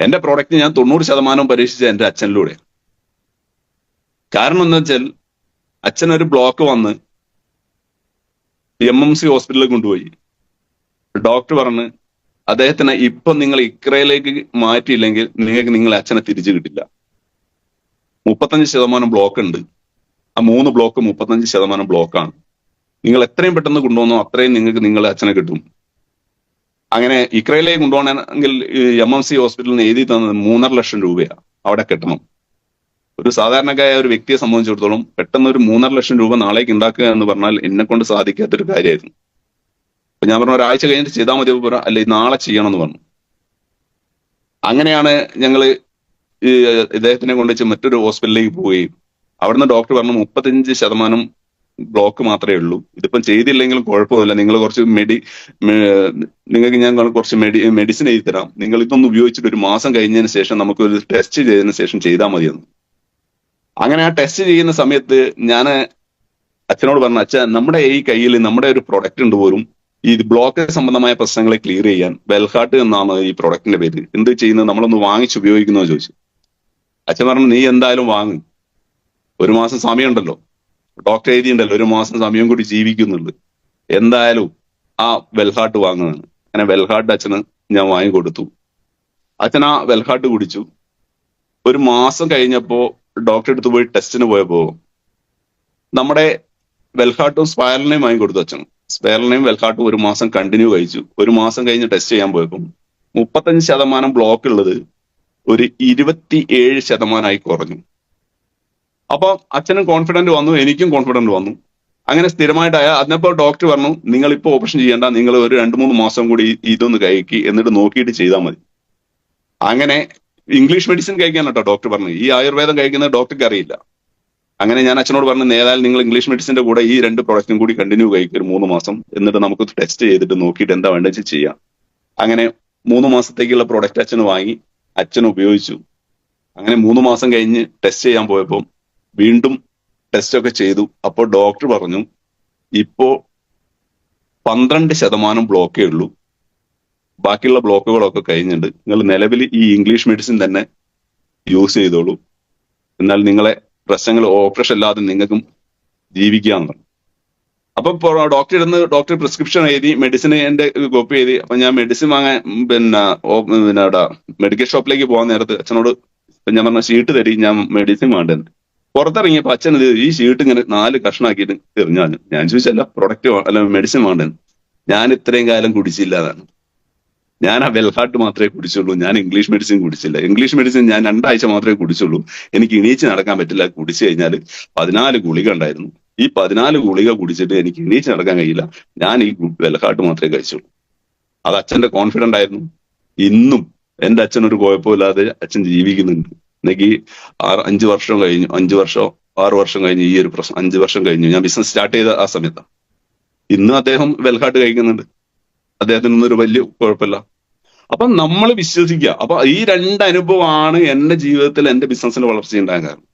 എന്റെ പ്രോഡക്റ്റ് ഞാൻ 90% പരീക്ഷിച്ച എന്റെ അച്ഛനിലൂടെ. കാരണം എന്താ വെച്ചാൽ അച്ഛനൊരു ബ്ലോക്ക് വന്ന് MMC ഹോസ്പിറ്റലിൽ കൊണ്ടുപോയി. ഡോക്ടർ പറഞ്ഞ് അദ്ദേഹത്തിന് ഇപ്പൊ നിങ്ങൾ ഇക്രയിലേക്ക് മാറ്റിയില്ലെങ്കിൽ നിങ്ങൾക്ക് നിങ്ങളെ അച്ഛനെ തിരിച്ചു കിട്ടില്ല. 35% ബ്ലോക്ക് ഉണ്ട്. ആ 3 ബ്ലോക്ക് 35% ബ്ലോക്കാണ്. നിങ്ങൾ എത്രയും പെട്ടെന്ന് കൊണ്ടുവന്നോ അത്രയും നിങ്ങൾക്ക് നിങ്ങളെ അച്ഛനെ കിട്ടും. അങ്ങനെ ഇക്രയിലേക്ക് കൊണ്ടുപോകണമെങ്കിൽ MMC ഹോസ്പിറ്റലിന് എഴുതി തന്നത് 3.5 ലക്ഷം രൂപയാണ് അവിടെ കിട്ടണം. ഒരു സാധാരണക്കായ ഒരു വ്യക്തിയെ സംബന്ധിച്ചിടത്തോളം പെട്ടെന്ന് ഒരു 3.5 ലക്ഷം രൂപ നാളേക്ക് ഉണ്ടാക്കുക എന്ന് പറഞ്ഞാൽ എന്നെ കൊണ്ട് സാധിക്കാത്തൊരു കാര്യമായിരുന്നു. അപ്പൊ ഞാൻ പറഞ്ഞു ഒരാഴ്ച കഴിഞ്ഞിട്ട് ചെയ്താൽ മതി, അല്ലെ നാളെ ചെയ്യണം എന്ന് പറഞ്ഞു. അങ്ങനെയാണ് ഞങ്ങള് ഇദ്ദേഹത്തിനെ കൊണ്ടുവച്ച് മറ്റൊരു ഹോസ്പിറ്റലിലേക്ക് പോവുകയും അവിടുന്ന് ഡോക്ടർ പറഞ്ഞു 35% ബ്ലോക്ക് മാത്രമേ ഉള്ളൂ, ഇതിപ്പം ചെയ്തില്ലെങ്കിലും കുഴപ്പമില്ല, നിങ്ങൾ കുറച്ച് നിങ്ങൾക്ക് ഞാൻ കുറച്ച് മെഡിസിൻ എഴുതി തരാം, നിങ്ങൾ ഇതൊന്ന് ഉപയോഗിച്ചിട്ട് ഒരു മാസം കഴിഞ്ഞതിന് ശേഷം നമുക്ക് ഒരു ടെസ്റ്റ് ചെയ്തതിന് ശേഷം ചെയ്താൽ മതിയെന്ന്. അങ്ങനെ ആ ടെസ്റ്റ് ചെയ്യുന്ന സമയത്ത് ഞാൻ അച്ഛനോട് പറഞ്ഞു, അച്ഛൻ നമ്മുടെ ഈ കയ്യിൽ നമ്മുടെ ഒരു പ്രൊഡക്റ്റ് ഉണ്ട് പോലും ഈ ബ്ലോക്ക് സംബന്ധമായ പ്രശ്നങ്ങളെ ക്ലിയർ ചെയ്യാൻ, വെൽഹാർട്ട് എന്നാണ് ഈ പ്രൊഡക്റ്റിന്റെ പേര്, എന്ത് ചെയ്യുന്നത്, നമ്മളൊന്ന് വാങ്ങിച്ച് ഉപയോഗിക്കുന്നോ ചോദിച്ചു. അച്ഛൻ പറഞ്ഞു നീ എന്തായാലും വാങ്ങും, 1 മാസം സമയമുണ്ടല്ലോ, ഡോക്ടർ എഴുതിയുണ്ടല്ലോ 1 മാസം സമയം കൂടി ജീവിക്കുന്നുണ്ട്, എന്തായാലും ആ വെൽഹാർട്ട് വാങ്ങുന്നതാണ്. അങ്ങനെ വെൽഹാർട്ട് അച്ഛന് ഞാൻ വാങ്ങിക്കൊടുത്തു. അച്ഛൻ ആ വെൽഹാർട്ട് കുടിച്ചു. 1 മാസം കഴിഞ്ഞപ്പോ ഡോക്ടറെ അടുത്ത് പോയി ടെസ്റ്റിന് പോയപ്പോ നമ്മുടെ വെൽഹാർട്ടും സ്പൈറലിനെയും വാങ്ങിക്കൊടുത്തു അച്ഛൻ. സ്പൈറലിനെയും വെൽഹാർട്ടും 1 മാസം കണ്ടിന്യൂ കഴിച്ചു. 1 മാസം കഴിഞ്ഞ് ടെസ്റ്റ് ചെയ്യാൻ പോയപ്പോൾ 35% ബ്ലോക്ക് ഉള്ളത് ഒരു 27% കുറഞ്ഞു. അപ്പൊ അച്ഛനും കോൺഫിഡന്റ് വന്നു, എനിക്കും കോൺഫിഡന്റ് വന്നു. അങ്ങനെ സ്ഥിരമായിട്ടായ അതിനപ്പോ ഡോക്ടർ പറഞ്ഞു നിങ്ങൾ ഇപ്പൊ ഓപ്പറേഷൻ ചെയ്യേണ്ട, നിങ്ങൾ ഒരു 2-3 മാസം കൂടി ഇതൊന്ന് കഴിക്കി എന്നിട്ട് നോക്കിയിട്ട് ചെയ്താൽ മതി. അങ്ങനെ ഇംഗ്ലീഷ് മെഡിസിൻ കഴിക്കാൻ കേട്ടോ ഡോക്ടർ പറഞ്ഞു, ഈ ആയുർവേദം കഴിക്കുന്നത് ഡോക്ടർക്ക് അറിയില്ല. അങ്ങനെ ഞാൻ അച്ഛനോട് പറഞ്ഞു ഏതായാലും നിങ്ങൾ ഇംഗ്ലീഷ് മെഡിസിന്റെ കൂടെ ഈ 2 പ്രൊഡക്റ്റും കൂടി കണ്ടിന്യൂ കഴിക്കും 3 മാസം, എന്നിട്ട് നമുക്ക് ടെസ്റ്റ് ചെയ്തിട്ട് നോക്കിയിട്ട് എന്താ വേണ്ടത് വെച്ച് ചെയ്യാം. അങ്ങനെ 3 മാസത്തേക്കുള്ള പ്രൊഡക്റ്റ് അച്ഛന് വാങ്ങി, അച്ഛൻ ഉപയോഗിച്ചു. അങ്ങനെ 3 മാസം കഴിഞ്ഞ് ടെസ്റ്റ് ചെയ്യാൻ പോയപ്പോൾ വീണ്ടും ടെസ്റ്റ് ഒക്കെ ചെയ്തു. അപ്പോൾ ഡോക്ടർ പറഞ്ഞു ഇപ്പോ 12% ബ്ലോക്കേ ഉള്ളൂ, ബാക്കിയുള്ള ബ്ലോക്കുകളൊക്കെ കഴിഞ്ഞിട്ടുണ്ട്, നിങ്ങൾ നിലവിൽ ഈ ഇംഗ്ലീഷ് മെഡിസിൻ തന്നെ യൂസ് ചെയ്തോളൂ, എന്നാൽ നിങ്ങളെ പ്രശ്നങ്ങൾ ഓപ്പറേഷൻ അല്ലാതെ നിങ്ങൾക്കും ജീവിക്കാന്ന് പറഞ്ഞു. അപ്പൊ ഡോക്ടർ പ്രിസ്ക്രിപ്ഷൻ എഴുതി, മെഡിസിൻ എന്റെ കോപ്പി എഴുതി. അപ്പൊ ഞാൻ മെഡിസിൻ വാങ്ങാൻ പിന്നെ അവിടെ മെഡിക്കൽ ഷോപ്പിലേക്ക് പോകാൻ നേരത്ത് അച്ഛനോട് ഞാൻ പറഞ്ഞ ഷീട്ട് തരി, ഞാൻ മെഡിസിൻ വേണ്ടത്. പുറത്തിറങ്ങിയപ്പോ അച്ഛൻ ഈ ഷീട്ട് ഇങ്ങനെ 4 കഷ്ണാക്കിയിട്ട് എറിഞ്ഞാഞ്ഞു. ഞാൻ ചോദിച്ചല്ല പ്രൊഡക്റ്റ് അല്ല മെഡിസിൻ വേണ്ടത്, ഞാൻ ഇത്രയും കാലം കുടിച്ചില്ല എന്നാണ്. ഞാൻ ആ വെൽഹാർട്ട് മാത്രമേ കുടിച്ചുള്ളൂ, ഞാൻ ഇംഗ്ലീഷ് മെഡിസിൻ കുടിച്ചില്ല. ഇംഗ്ലീഷ് മെഡിസിൻ ഞാൻ 2 ആഴ്ച മാത്രമേ കുടിച്ചുള്ളൂ, എനിക്ക് എണീച്ച് നടക്കാൻ പറ്റില്ല. കുടിച്ചു കഴിഞ്ഞാൽ 14 ഗുളിക ഉണ്ടായിരുന്നു, ഈ 14 ഗുളിക കുടിച്ചിട്ട് എനിക്ക് എണീച്ച് നടക്കാൻ കഴിയില്ല, ഞാൻ ഈ വെൽഹാർട്ട് മാത്രമേ കഴിച്ചുള്ളൂ. അത് അച്ഛന്റെ കോൺഫിഡന്റ് ആയിരുന്നു. ഇന്നും എന്റെ അച്ഛനൊരു കുഴപ്പമില്ലാതെ അച്ഛൻ ജീവിക്കുന്നുണ്ട്. എനിക്ക് 5 വർഷം കഴിഞ്ഞു, 6 വർഷം കഴിഞ്ഞു ഈ ഒരു പ്രശ്നം, 5 വർഷം കഴിഞ്ഞു ഞാൻ ബിസിനസ് സ്റ്റാർട്ട് ചെയ്ത ആ സമയത്ത്. ഇന്ന് അദ്ദേഹം വെൽഹാർട്ട് കഴിക്കുന്നുണ്ട്, അദ്ദേഹത്തിനൊന്നും ഒരു വലിയ കുഴപ്പമില്ല. അപ്പൊ നമ്മൾ വിശ്വസിക്കുക. അപ്പൊ ഈ 2 അനുഭവമാണ് എന്റെ ജീവിതത്തിൽ എന്റെ ബിസിനസ്സിന്റെ വളർച്ച ഉണ്ടാകാൻ കാരണം.